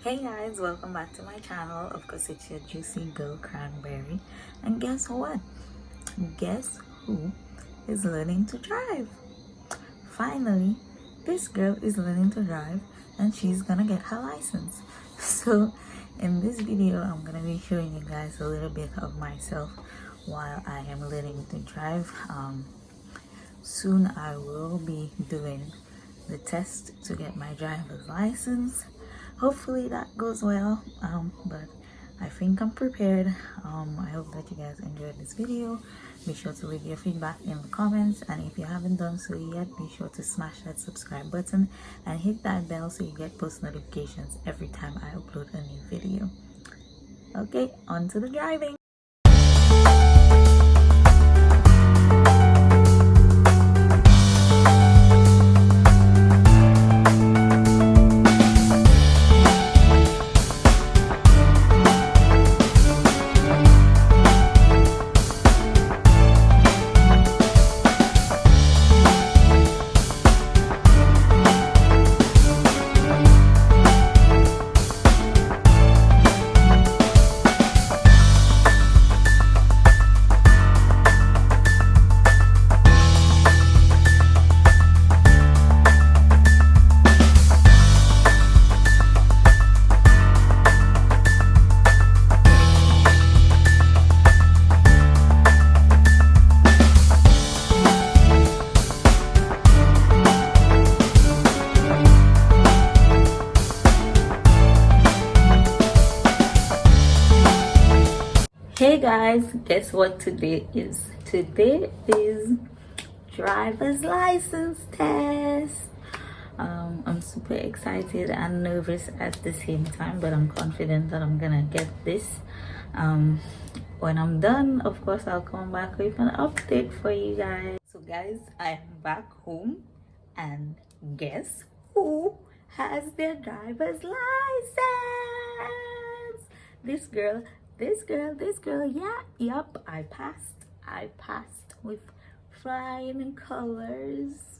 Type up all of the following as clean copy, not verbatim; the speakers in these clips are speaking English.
Hey guys, welcome back to my channel. Of course, it's your juicy girl Cranberry. And guess what? Guess who is learning to drive? Finally, this girl is learning to drive and she's gonna get her license. So in this video, I'm gonna be showing you guys a little bit of myself while I am learning to drive. Soon I will be doing the test to get my driver's license. Hopefully that goes well, but I think I'm prepared. I hope that you guys enjoyed this video. Be sure to leave your feedback in the comments, and if you haven't done so yet, be sure to smash that subscribe button and hit that bell so you get post notifications every time I upload a new video. Okay, on to the driving. Hey guys, guess what today is? Today is driver's license test. I'm super excited and nervous at the same time, but I'm confident that I'm gonna get this. When I'm done, of course, I'll come back with an update for you guys. So guys, I am back home, and guess who has their driver's license? This girl, yep, I passed with flying colors.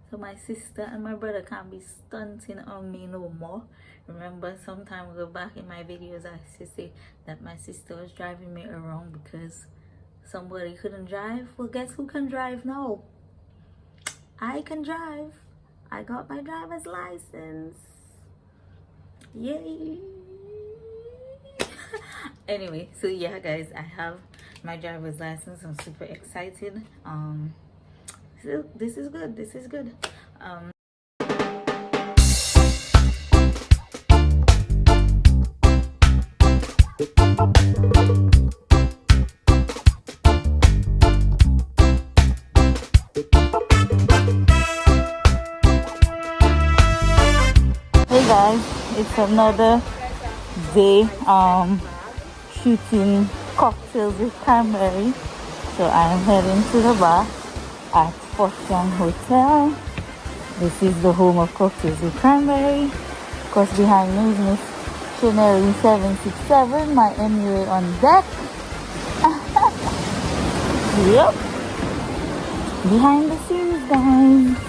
So my sister and my brother can't be stunting on me no more. Remember, some time ago back in my videos, I used to say that my sister was driving me around because somebody couldn't drive. Well, guess who can drive now? I can drive. I got my driver's license. Yay! Anyway, so yeah guys, I have my driver's license. I'm super excited. So this is good. Hey guys, it's another day shooting cocktails with Cranberry. So I'm heading to the bar at Fortune Hotel. This is the home of cocktails with Cranberry. Of course, behind me is Miss Cranberry 767, my MUA on deck. Yep, behind the scenes guys.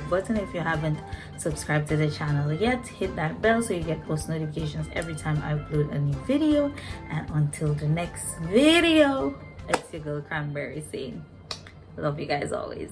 Button if you haven't subscribed to the channel yet. Hit that bell so you get post notifications every time I upload a new video. And until the next video, it's your girl Cranberry saying love you guys always.